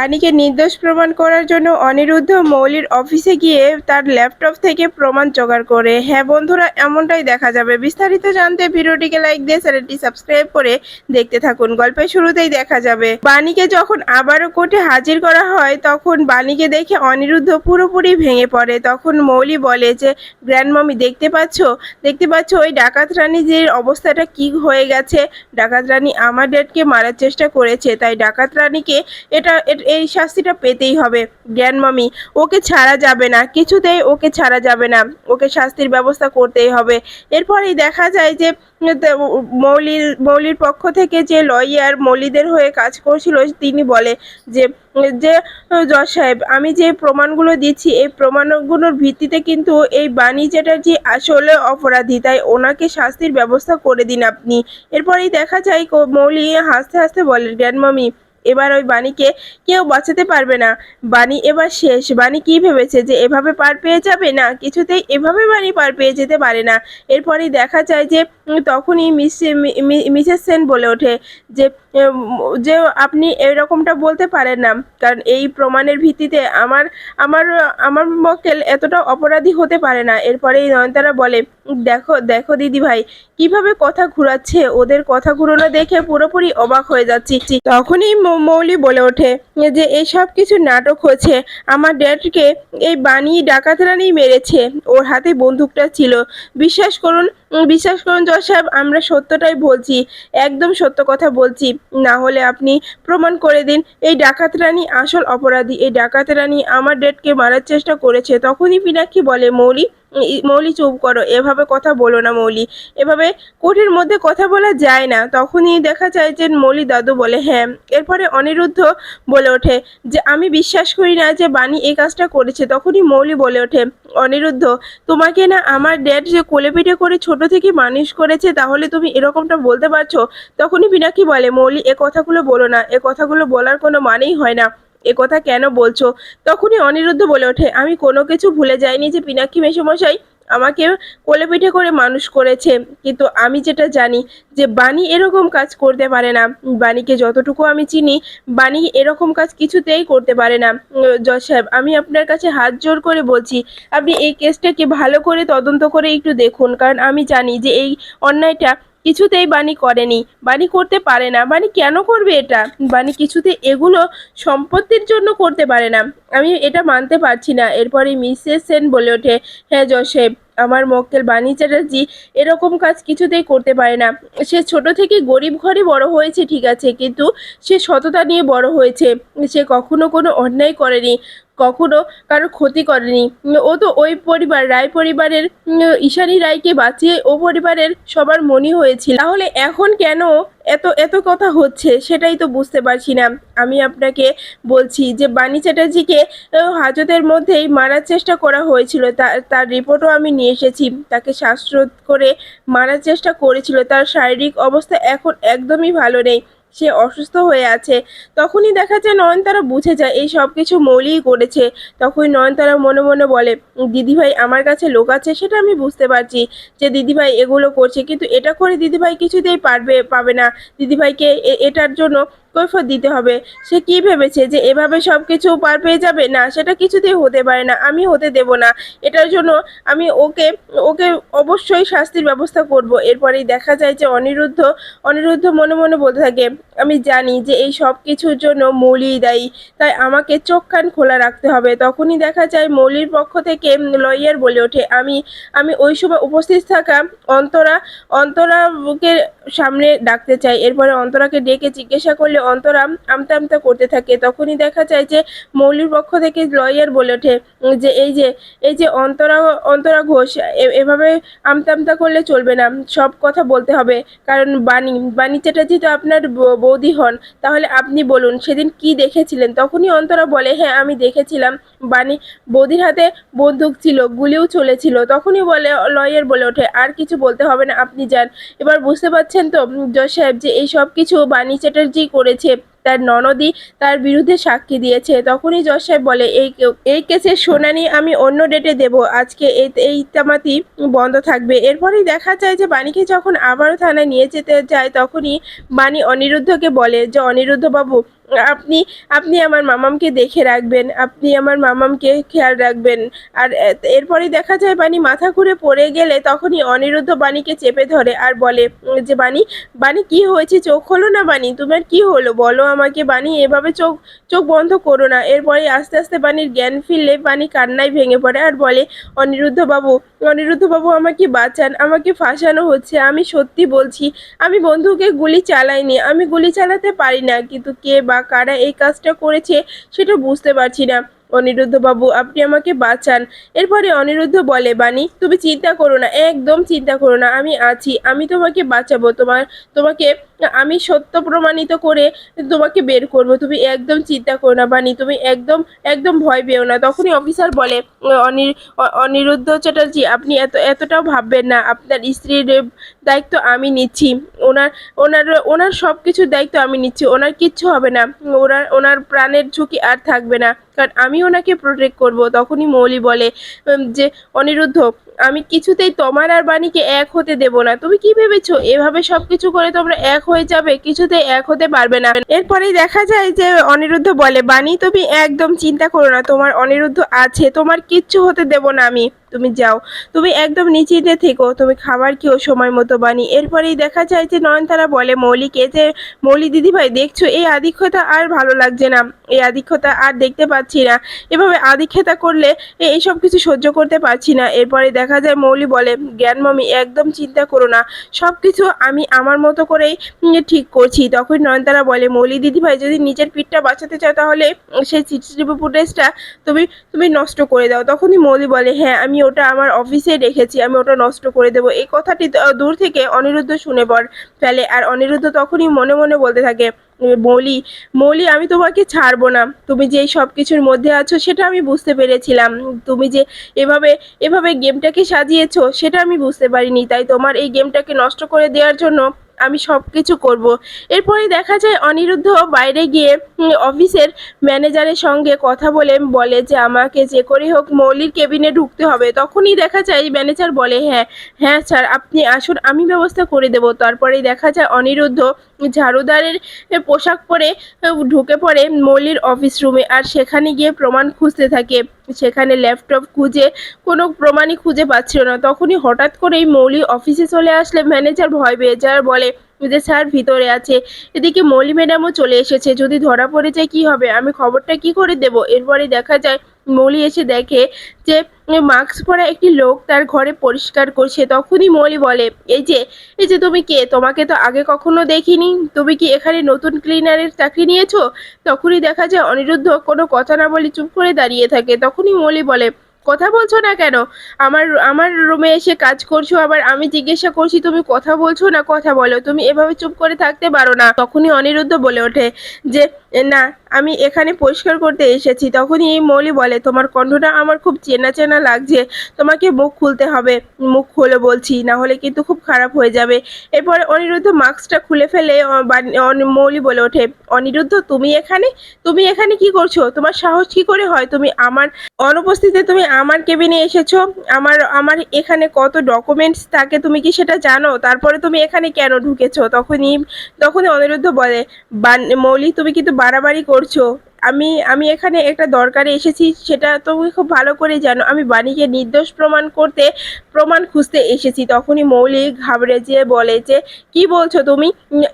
বাণীকে নির্দোষ প্রমাণ করার জন্য অনিরুদ্ধ মৌলির অফিসে গিয়ে তার ল্যাপটপ থেকে প্রমাণ জোগাড় করে। হ্যাঁ বন্ধুরা, এমনটাই দেখা যাবে। বিস্তারিত জানতে ভিডিওটিকে লাইক দিয়ে চ্যানেলটি সাবস্ক্রাইব করে দেখতে থাকুন। গল্পের শুরুতেই দেখা যাবে বাণীকে যখন আবারও কোর্টে হাজির করা হয়, তখন বাণীকে দেখে অনিরুদ্ধ পুরোপুরি ভেঙে পড়ে। তখন মৌলি বলে যে, গ্র্যান্ডমামি দেখতে পাচ্ছ ওই ডাকাত রানীজির অবস্থাটা কি হয়ে গেছে। ডাকাত রানী আমার ড্যাডকে মারার চেষ্টা করেছে, তাই ডাকাত রানীকে এই শাস্তিটা পেতেই হবে। গ্র্যান্ডমামি, ওকে ছাড়া যাবে না, কিছুতেই ওকে ছাড়া যাবে না, ওকে শাস্তির ব্যবস্থা করতেই হবে। এরপরেই দেখা যায় যে মৌলির পক্ষ থেকে যে লয়ার মৌলিদের হয়ে কাজ করছিল, তিনি বলে যে যে জজ সাহেব, আমি যে প্রমাণগুলো দিচ্ছি এই প্রমাণগুলোর ভিত্তিতে কিন্তু এই বাণী চ্যাটার্জি আসলে অপরাধী, তাই ওনাকে শাস্তির ব্যবস্থা করে দিন আপনি। এরপরেই দেখা যায় মৌলি হাসতে হাসতে বলে, গ্র্যান্ডমামি, এবার ওই বাণীকে কেউ বাঁচাতে পারবে না। বাণী এবার শেষ। বাণী কি ভেবেছে যে এভাবে পার পেয়ে যাবে? না, কিছুতেই এভাবে বাণী পার পেয়ে যেতে পারে না। এরপরেই দেখা যায় যে তখনই মিসেস সেন বলে ওঠে যে যে আপনি এরকমটা বলতে পারেন না, কারণ এই প্রমাণের ভিত্তিতে আমার আমার আমার মক্কেল এতটা অপরাধী হতে পারে না। এরপরেই নয়নতারা বলে, দেখো দেখো দিদি ভাই, কিভাবে কথা ঘুরাচ্ছে, ওদের কথা ঘুরানো দেখে পুরোপুরি অবাক হয়ে যাচ্ছি। তখনই মৌলি বলে ওঠে যে এই সব কিছু নাটক হচ্ছে, আমার ড্যাডকে এই বাণী ডাকাত রানী মেরেছে, ওর হাতে বন্দুকটা ছিল। বিশ্বাস করুন জজ সাহেব, আমরা সত্যটাই বলছি, একদম সত্য কথা বলছি। না হলে আপনি প্রমাণ করে দিন এই ডাকাত রানী আসল অপরাধী, এই ডাকাত রানী আমার ড্যাডকে মারার চেষ্টা করেছে। তখনই পিনাক্ষী বলে, মৌলি চুপ করো, এভাবে কথা বলো না মৌলি, এভাবে কোর্টের মধ্যে কথা বলা যায় না। তখনই দেখা যায় যে মৌলি দাদু বলে, হ্যাঁ। এরপরে অনিরুদ্ধ বলে ওঠে যে আমি বিশ্বাস করি না যে বাণী এই কাজটা করেছে। তখনই মৌলি বলে ওঠে, অনিরুদ্ধ, তোমাকে না আমার ড্যাড যে কোলে পিঠে করে ছোট থেকে মানুষ করেছে, তাহলে তুমি এরকমটা বলতে পারছো? তখনই পিনাক্ষী বলে, মৌলি এ কথাগুলো বলো না, এ কথাগুলো বলার কোনো মানেই হয় না, এ কথা কেন বলছো? তখনই অনিরুদ্ধ বলে ওঠে, আমি কোনো কিছু ভুলে যাইনি যে পিনাক্ষী মেসোমশাই আমাকে কোলে পিঠে করে মানুষ করেছে, কিন্তু আমি যেটা জানি যে বাণী এরকম কাজ করতে পারে না। বাণীকে যতটুকু আমি চিনি, বাণী এরকম কাজ কিছুতেই করতে পারে না। জজ সাহেব, আমি আপনার কাছে হাত জোর করে বলছি, আপনি এই কেসটাকে ভালো করে তদন্ত করে একটু দেখুন, কারণ আমি জানি যে এই অন্যায়টা কিছুতেই বাণী করেনি, বাণী করতে পারে না। বাণী কেন করবে এটা? বাণী কিছুতে এগুলো সম্পত্তির জন্য করতে পারে না, আমি এটা মানতে পারছি না। এরপরে মিসেস সেন বলে ওঠে, হ্যাঁ জজ সাহেব, আমার মক্কেল বাণী চ্যাটার্জি এরকম কাজ কিছুতেই করতে পারে না। সে ছোট থেকে গরিব ঘরে বড় হয়েছে ঠিক আছে, কিন্তু সে সততা নিয়ে বড় হয়েছে। সে কখনো কোনো অন্যায় করেনি, কখনো কারোর ক্ষতি করেনি। ও তো ওই পরিবার, রায় পরিবারের ঈশানী রায়কে বাঁচিয়ে ও পরিবারের সবার মনি হয়েছিল। তাহলে এখন কেন এত এত কথা হচ্ছে সেটাই তো বুঝতে পারছি না। আমি আপনাকে বলছি যে বাণী চ্যাটার্জিকে হাজতের মধ্যেই মারার চেষ্টা করা হয়েছিল, তার রিপোর্টও আমি নিয়ে এসেছি। তাকে শ্বাসরোধ করে মারার চেষ্টা করেছিল। তার শারীরিক অবস্থা এখন একদমই ভালো নেই, সে অসুস্থ হয়ে আছে। তখনই দেখা যায় নয়নতারা বুঝে যায় এই সব কিছু মৌলিই করেছে। তখনই নয়নতারা মনে মনে বলে, দিদিভাই আমার কাছে লোক আছে, সেটা আমি বুঝতে পারছি যে দিদিভাই এগুলো করছে, কিন্তু এটা করে দিদিভাই কিছুতেই পাবে না। দিদিভাইকে এটার জন্য কৈফিয়ত দিতে হবে। সে কি ভেবেছে যে এভাবে সব কিছু পার পেয়ে যাবে? না, সেটা কিছুতেই হতে পারে না, আমি হতে দেব না। এটার জন্য আমি ওকে ওকে অবশ্যই শাস্তির ব্যবস্থা করব। এরপরেই দেখা যায় যে অনিরুদ্ধ মনে মনে বলতে থাকে, আমি জানি যে এই সব কিছুর জন্য মৌলিই দায়ী, তাই আমাকে চোখ কান খোলা রাখতে হবে। তখনই দেখা যায় মৌলির পক্ষ থেকে লয়ার বলে ওঠে, আমি ওই সময় উপস্থিত থাকা অন্তরাকে সামনে ডাকতে চাই। এরপরে অন্তরাকে ডেকে জিজ্ঞাসা করলে অন্তরা আমতা আমতা করতে থাকে। তখনই দেখা যায় যে মৌলির পক্ষ থেকে লয়ার বলে ওঠে যে এই যে অন্তরা ঘোষ, এভাবে আমতা আমতা করলে চলবে না, সব কথা বলতে হবে। কারণ বাণী চ্যাটার্জি তো আপনার বৌদি হন, তাহলে আপনি বলুন সেদিন কি দেখেছিলেন? তখনই অন্তরা বলে, হ্যাঁ আমি দেখেছিলাম, বাণী বৌদির হাতে বন্দুক ছিল, গুলিও চলেছিল। তখনই লয়ার বলে ওঠে, আর কিছু বলতে হবে না, আপনি যান। এবার বুঝতে পারছেন তো জজ সাহেব যে এই সব কিছু বাণী চ্যাটার্জি করেছে, তার ননদই তার বিরুদ্ধে সাক্ষী দিয়েছে। তখনই জজ সাহেব বলে, এই কেসের শুনানি আমি অন্য ডেটে দেব, আজকে এই তামাতি বন্ধ থাকবে। এরপরেই দেখা যায় যে বাণীকে যখন আবারও থানায় নিয়ে যেতে যায়, তখনই বাণী অনিরুদ্ধকে বলে যে, অনিরুদ্ধ বাবু, আপনি আপনি আমার মামামকে দেখে রাখবেন, আপনি আমার মামামকে খেয়াল রাখবেন। আর এরপরেই দেখা যায় বানি মাথা ঘুরে পড়ে গেলে তখনই অনিরুদ্ধ বাণীকে চেপে ধরে আর বলে যে বাণী, বাণী কি হয়েছে, চোখ খোলো না বাণী, তোমার কি হলো বলো আমাকে বাণী, এভাবে চোখ চোখ বন্ধ করো না। এরপরে আস্তে আস্তে বাণীর জ্ঞান ফিরলে বাণী কান্নায় ভেঙে পড়ে আর বলে অনিরুদ্ধ বাবু, অনিরুদ্ধ বাবু আমাকে বাঁচান, আমাকে ফাঁসানো হচ্ছে, আমি সত্যি বলছি আমি বন্ধুকে গুলি চালাইনি, আমি গুলি চালাতে পারি না, কিন্তু কে বা কারা এই কাজটা করেছে সেটা বুঝতে পারছি না। অনিরুদ্ধ বাবু আপনি আমাকে বাঁচান। এরপরে অনিরুদ্ধ বলে বাণী তুমি চিন্তা করো না, একদম চিন্তা করো না, আমি আছি, আমি তোমাকে বাঁচাবো, তোমাকে আমি সত্য প্রমাণিত করে তোমাকে বের করব, তুমি একদম চিন্তা করো না বাণী, তুমি একদম একদম ভয় পেও না। তখনই অফিসার বলে অনিরুদ্ধ চ্যাটার্জি আপনি এতটাও ভাববেন না, আপনার স্ত্রীর দায়িত্ব আমি নিচ্ছি, ওনার ওনার ওনার সব কিছুর দায়িত্ব আমি নিচ্ছি, ওনার কিচ্ছু হবে না, ওনার প্রাণের ঝুঁকি আর থাকবে না, কারণ আমি ওনাকে প্রোটেক্ট করব। তখনই মৌলি বলে যে অনিরুদ্ধ আমি কিছুতেই তোমার আর বাণীকে এক হতে দেব না, তুমি কি ভেবেছো এভাবে সবকিছু করে তোমরা এক হয়ে যাবে, কিছুতেই এক হতে পারবে না। এরপরেই দেখা যায় যে অনিরুদ্ধ বলে বাণী তুমি একদম চিন্তা করো না, তোমার অনিরুদ্ধ আছে, তোমার কিচ্ছু হতে দেব না আমি, তুমি যাও, তুমি একদম নিশ্চিন্তে থেকো, তুমি খাবার খেও সময় মতো বাণী। এরপরেই দেখা যায় যে নয়নতারা বলে মৌলিকে যে মৌলি দিদিভাই দেখছো এই আধিক্যতা আর ভালো লাগছে না, এই আধিক্যতা আর দেখতে পাচ্ছি না, এভাবে আধিক্যতা করলে এইসব কিছু সহ্য করতে পারছি না। এরপরে দেখা যায় মৌলি বলে জ্ঞান মামি একদম চিন্তা করো না, সব কিছু আমি আমার মতো করেই ঠিক করছি। তখন নয়নতারা বলে মৌলি দিদিভাই যদি নিজের পিঠটা বাঁচাতে চাও তাহলে সেই সিসিটিভি ফুটেজটা তুমি তুমি নষ্ট করে দাও। তখনই মৌলি বলে হ্যাঁ আমি ওটা আমার অফিসে রেখেছি, আমি ওটা নষ্ট করে দেবো। এই কথাটি দূর থেকে অনিরুদ্ধ শুনে ফেলে আর অনিরুদ্ধ তখনই মনে মনে বলতে থাকে মৌলি, মৌলি আমি তোমাকে ছাড়বো না, তুমি যে এই সব কিছুর মধ্যে আছো সেটা আমি বুঝতে পেরেছিলাম, তুমি যে এভাবে এভাবে গেমটাকে সাজিয়েছো সেটা আমি বুঝতে পারিনি, তাই তোমার এই গেমটাকে নষ্ট করে দেওয়ার জন্য আমি সব কিছু করবো। এরপরে দেখা যায় অনিরুদ্ধ বাইরে গিয়ে অফিসের ম্যানেজারের সঙ্গে কথা বলে যে আমাকে যে করে হোক মৌলির কেবিনে ঢুকতে হবে। তখনই দেখা যায় ম্যানেজার বলে হ্যাঁ হ্যাঁ স্যার আপনি আসুন, আমি ব্যবস্থা করে দেবো। তারপরেই দেখা যায় অনিরুদ্ধ ঝাড়ুদারের পোশাক পরে ঢুকে পড়ে মৌলির অফিস রুমে আর সেখানে গিয়ে প্রমাণ খুঁজতে থাকে। সেখানে ল্যাপটপ খুঁজে কোনো প্রমাণই খুঁজে পাচ্ছিল না। তখনই হঠাৎ করেই মৌলি অফিসে চলে আসলে ম্যানেজার ভয় পেয়ে যায় আর বলে যে স্যার ভিতরে আছে। এদিকে মৌলি ম্যাডামও চলে এসেছে, যদি ধরা পড়ে যায় কি হবে, আমি খবরটা কি করে দেব। এরপরে দেখা যায় মৌলি এসে দেখে যে মাস্ক পরা একটি লোক তার ঘরে পরিষ্কার করছে। তখনই মৌলি বলে এই যে তুমি কে, তোমাকে তো আগে কখনো দেখিনি, তুমি কি এখানে নতুন ক্লিনারের চাকরি নিয়েছো। তখনই দেখা যায় অনিরুদ্ধ কোনো কথা না বলে চুপ করে দাঁড়িয়ে থাকে। তখনই মৌলি বলে কথা বলছো না কেন, আমার আমার রুমে এসে কাজ করছো, আবার আমি জিজ্ঞাসা করছি তুমি কথা বলছো না, কথা বলো, তুমি এভাবে চুপ করে থাকতে পারো না। তখনই অনিরুদ্ধ বলে ওঠে যে না আমি এখানে পরিষ্কার করতে এসেছি। তখনই এই মৌলি বলে তোমার কণ্ঠটা আমার খুব চেনা চেনা লাগছে, তোমাকে মুখ খুলতে হবে, মুখ খোলো বলছি, না হলে কিন্তু খুব খারাপ হয়ে যাবে। এরপরে অনিরুদ্ধ মাস্কটা খুলে ফেলে মৌলি বলে ওঠে অনিরুদ্ধ তুমি এখানে কি করছো, তোমার সাহস কি করে হয়, তুমি আমার অনুপস্থিতিতে তুমি আমার কেবিনে এসেছো, আমার আমার এখানে কত ডকুমেন্টস থাকে তুমি কি সেটা জানো, তারপরে তুমি এখানে কেন ঢুকেছো। তখনই অনিরুদ্ধ বলে মৌলি তুমি কিন্তু বাড়াবাড়ি করছো, আমি এখানে একটা দরকারে এসেছি, সেটা তুমি খুব ভালো করে জানো, আমি বাণীকে নির্দোষ প্রমাণ খুঁজতে এসেছি। তখনই মৌলি ঘাবড়ে যেয়ে বলে যে কি বলছো তুমি,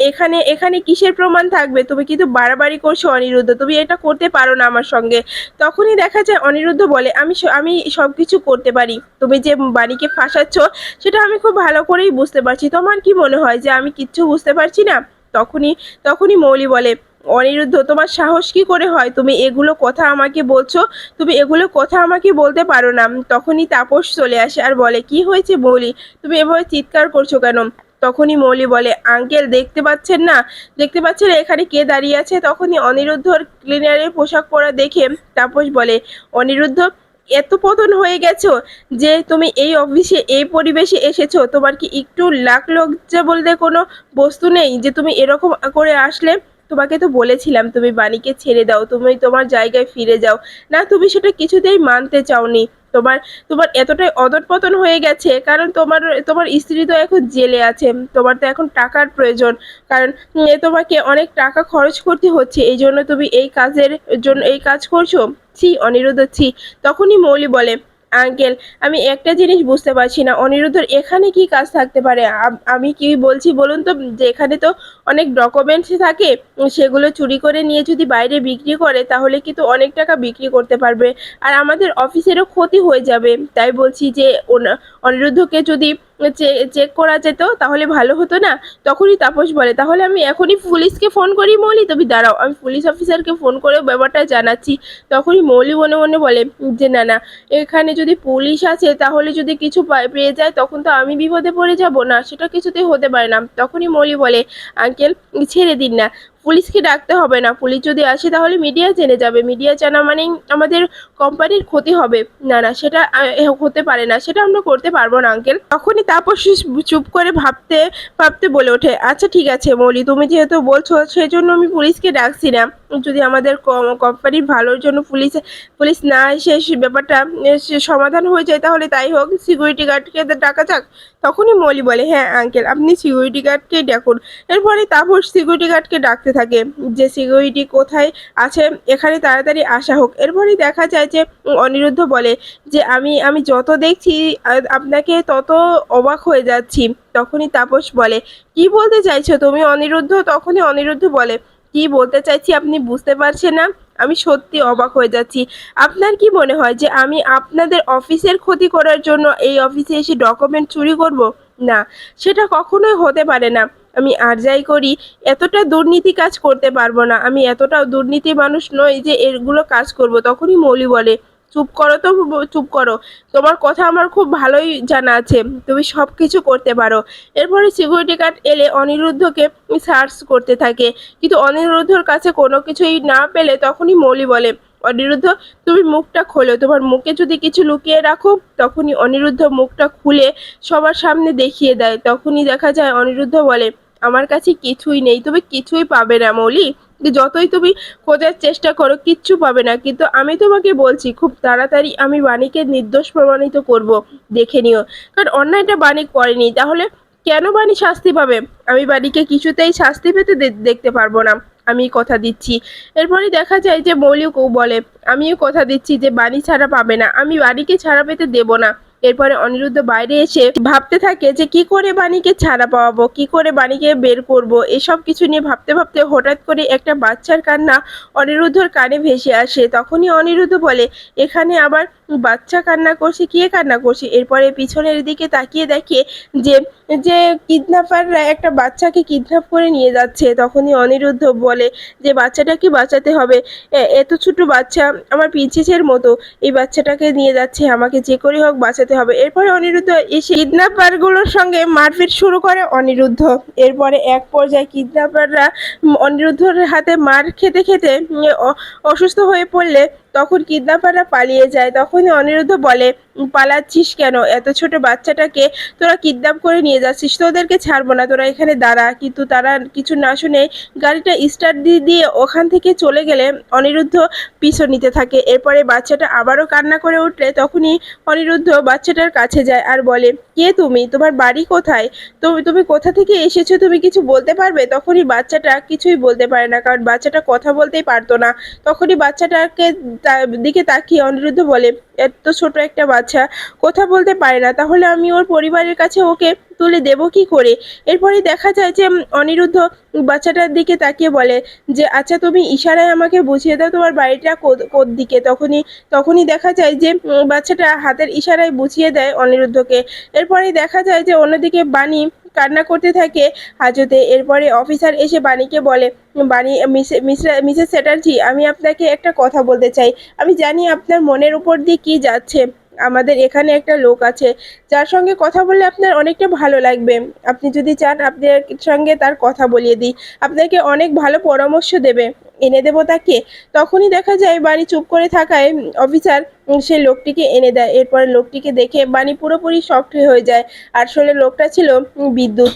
এখানে এখানে কিসের প্রমাণ থাকবে, তুমি কিন্তু বাড়াবাড়ি করছো অনিরুদ্ধ, তুমি এটা করতে পারো না আমার সঙ্গে। তখনই দেখা যায় অনিরুদ্ধ বলে আমি সব কিছু করতে পারি, তুমি যে বাণীকে ফাঁসাচ্ছ সেটা আমি খুব ভালো করেই বুঝতে পারছি, তোমার কি মনে হয় যে আমি কিচ্ছু বুঝতে পারছি না। তখনই তখনই মৌলি বলে অনিরুদ্ধ তোমার সাহস কি করে হয়, তুমি এগুলো কথা আমাকে বলছো, তুমি এগুলো কথা আমাকে বলতে পারো না। তখনই তাপস চলে আসে আর বলে কি হয়েছে মৌলি, তুমি এভাবে চিৎকার করছো কেন। তখনই মৌলি বলে আঙ্কেল দেখতে পাচ্ছেন এখানে কে দাঁড়িয়ে আছে। তখনই অনিরুদ্ধর ক্লিনারের পোশাক পরা দেখে তাপস বলে অনিরুদ্ধ এত পতন হয়ে গেছো যে তুমি এই অফিসে এই পরিবেশে এসেছো, তোমার কি একটু লাখ লজ্জা বলতে কোনো বস্তু নেই যে তুমি এরকম করে আসলে। তোমাকে তো বলেছিলাম তুমি বাণীকে ছেড়ে দাও, তুমি তোমার জায়গায় ফিরে যাও, না তুমি সেটা কিছুতেই মানতে চাওনি। তোমার তোমার এতটাই অধঃপতন হয়ে গেছে, কারণ তোমার তোমার স্ত্রী তো এখন জেলে আছে, তোমার তো এখন টাকার প্রয়োজন, কারণ তোমাকে অনেক টাকা খরচ করতে হচ্ছে, এই জন্য তুমি এই কাজের জন্য এই কাজ করছো। ছি অনিরুদ্ধ, ছি। তখনই মৌলি বলে, আঙ্কেল, আমি একটা জিনিস বুঝতে পারছি না, অনিরুদ্ধর এখানে কি কাজ থাকতে পারে? আমি কি বলছি বলুন তো, যে এখানে তো অনেক ডকুমেন্টস থাকে, সেগুলো চুরি করে নিয়ে যদি বাইরে বিক্রি করে তাহলে কিন্তু অনেক টাকা বিক্রি করতে পারবে, আর আমাদের অফিসেরও ক্ষতি হয়ে যাবে। তাই বলছি যে অনিরুদ্ধকে যদি চেক করা যেত তাহলে ভালো হতো না? তখনই তাপস বলে, তাহলে আমি এখনই পুলিশকে ফোন করি মৌলি? তুমি দাঁড়াও, আমি পুলিশ অফিসারকে ফোন করে ব্যাপারটা জানাচ্ছি। তখনই মৌলি মনে মনে বলে যে না না, এখানে যদি পুলিশ আছে তাহলে যদি কিছু পেয়ে যায় তখন তো আমি বিপদে পড়ে যাব, না সেটা কিছুতেই হতে পারে না। তখনই মৌলি বলে, আঙ্কেল ছেড়ে দিন না, পুলিশকে ডাকতে হবে না, পুলিশ যদি আসে তাহলে মিডিয়া জেনে যাবে, মিডিয়া জানা মানেই আমাদের কোম্পানির ক্ষতি হবে। না না, সেটা হতে পারে না, সেটা আমরা করতে পারবো না আঙ্কেল। তখনই তাপস চুপ করে ভাবতে ভাবতে বলে ওঠে, আচ্ছা ঠিক আছে মৌলি, তুমি যেহেতু বলছো সেই জন্য আমি পুলিশকে ডাকছি না। যদি আমাদের কোম্পানির ভালোর জন্য পুলিশ পুলিশ না এসে সে ব্যাপারটা সমাধান হয়ে যায় তাহলে তাই হোক, সিকিউরিটি গার্ডকে ডাকা যাক। তখনই মৌলি বলে, হ্যাঁ আঙ্কেল, আপনি সিকিউরিটি গার্ডকেই ডাকুন। এরপরে তাপস সিকিউরিটি গার্ডকে ডাকতে থাকে, যে সিকিউরিটি কোথায় আছে, এখানে তাড়াতাড়ি আসা হোক। এরপরেই দেখা যায় যে অনিরুদ্ধ বলে যে আমি আমি যত দেখছি আপনাকে তত অবাক হয়ে যাচ্ছি। তখনই তাপস বলে, কি বলতে চাইছো তুমি অনিরুদ্ধ? তখনই অনিরুদ্ধ বলে, কি বলতে চাইছি আপনি বুঝতে পারছেন না? আমি সত্যি অবাক হয়ে যাচ্ছি। আপনার কি মনে হয় যে আমি আপনাদের অফিসের ক্ষতি করার জন্য এই অফিসে এসে ডকুমেন্ট চুরি করব? না, সেটা কখনোই হতে পারে না। আমি আর যাই করি এতটা দুর্নীতি কাজ করতে পারবো না, আমি এতটাও দুর্নীতি মানুষ নই যে এগুলো কাজ করব। তখনই মৌলি বলে, চুপ করো তো, চুপ করো, তোমার কথা আমার খুব ভালোই জানা আছে, তুমি সব কিছু করতে পারো। এরপরে সিকিউরিটি গার্ড এলে অনিরুদ্ধকে সার্চ করতে থাকে, কিন্তু অনিরুদ্ধর কাছে কোনো কিছুই না পেলে তখনই মৌলি বলে, অনিরুদ্ধ তুমি মুখটা খোলো, তোমার মুখে যদি কিছু লুকিয়ে রাখো। তখনই অনিরুদ্ধ মুখটা খুলে সবার সামনে দেখিয়ে দেয়। তখনই দেখা যায় অনিরুদ্ধ বলে, আমার কাছে কিছুই নেই, তুমি কিছুই পাবে না মৌলি, যতই তুমি খোঁজার চেষ্টা করো কিচ্ছু পাবে না, কিন্তু আমি তোমাকে বলছি খুব তাড়াতাড়ি আমি বাণীকে নির্দোষ প্রমাণিত করব, দেখে নিও। কারণ অন্যায়টা বাণী করেনি, তাহলে কেন বাণী শাস্তি পাবে? আমি বাণীকে কিছুতেই শাস্তি পেতে দেখতে পারবো না, আমি কথা দিচ্ছি। এরপরে দেখা যায় যে মৌলিকও বলে, আমিও কথা দিচ্ছি যে বাণী ছাড়া পাবে না, আমি বাণীকে ছাড়া পেতে দেব না। এরপরে অনিরুদ্ধ বাইরে এসে ভাবতে থাকে যে কি করে বাণীকে ছাড়া পাওয়াবো, কি করে বাণীকে বের করব, এসব কিছু নিয়ে ভাবতে ভাবতে হঠাৎ করে একটা বাচ্চার কান্না অনিরুদ্ধর কানে ভেসে আসে। তখনই অনিরুদ্ধ বলে, এখানে আবার বাচ্চা কান্না করছে, কে কান্না করছে? এরপরে পিছনের দিকে তাকিয়ে দেখে যে যে কিডন্যাপাররা একটা বাচ্চাকে কিডন্যাপ করে নিয়ে যাচ্ছে। তখনই অনিরুদ্ধ বলে যে বাচ্চাটাকে বাঁচাতে হবে, এত ছোট বাচ্চা আমার পিঞ্চিসের মতো, এই বাচ্চাটাকে নিয়ে যাচ্ছে, আমাকে যে করে হোক বাঁচাতে হবে। এরপরে অনিরুদ্ধ এসে কিডন্যাপারগুলোর সঙ্গে মারপিট শুরু করে অনিরুদ্ধ। এরপরে এক পর্যায়ে কিডন্যাপাররা অনিরুদ্ধর হাতে মার খেতে খেতে অসুস্থ হয়ে পড়লে তখন কিডন্যাপাররা পালিয়ে যায়। তখনই অনিরুদ্ধ বলে, পালাচ্ছিস কেন? এত ছোট বাচ্চাটাকে তোরা কিডন্যাপ করে নিয়ে যাচ্ছিস, তোদেরকে ছাড়বো না, তোরা এখানে দাঁড়া। কিন্তু তারা কিছু না শুনে গাড়িটা স্টার্ট দিয়ে দিয়ে ওখান থেকে চলে গেলে অনিরুদ্ধ পিছু নিতে থাকে। এরপরে বাচ্চাটা আবারও কান্না করে উঠলে তখনই অনিরুদ্ধ বাচ্চাটার কাছে যায় আর বলে, কে তুমি? তোমার বাড়ি কোথায়? তুমি কোথা থেকে এসেছো? তুমি কিছু বলতে পারবে? তখনই বাচ্চাটা কিছুই বলতে পারে না, কারণ বাচ্চাটা কথা বলতেই পারতো না। তখনই বাচ্চাটাকে দিকে তাকিয়ে অনিরুদ্ধ বলে, এত ছোট একটা বাচ্চা কথা বলতে পারে না, তাহলে আমি ওর পরিবারের কাছে ওকে তুলে দেবো কি করে? এরপরে দেখা যায় যে অনিরুদ্ধ বাচ্চাটার দিকে তাকিয়ে বলে যে আচ্ছা তুমি ইশারায় আমাকে বুঝিয়ে দাও তোমার বাড়িটা কোন দিকে। তখনই দেখা যায় যে বাচ্চাটা হাতের ইশারায় বুঝিয়ে দেয় অনিরুদ্ধকে। এরপরে দেখা যায় যে অন্যদিকে বাণী কান্না করতে থাকে হাজতে। এরপরে অফিসার এসে বাণীকে বলে, বাণী, মিসেস চ্যাটার্জি, আমি আপনাকে একটা কথা বলতে চাই। আমি জানি আপনার মনের উপর দিয়ে কি যাচ্ছে। আমাদের এখানে একটা লোক আছে যার সঙ্গে কথা বললে আপনার অনেকটা ভালো লাগবে। আপনি যদি চান আপনার সঙ্গে তার কথা বলিয়ে দিই, আপনাকে অনেক ভালো পরামর্শ দেবে, এনে দেবো তাকে। তখনই দেখা যায় বাণী চুপ করে থাকায় অফিসার সে লোকটিকে এনে দেয়। এরপরে লোকটিকে দেখে বাণী পুরোপুরি শকড হয়ে যায়। আসলে লোকটা ছিল বিদ্যুৎ।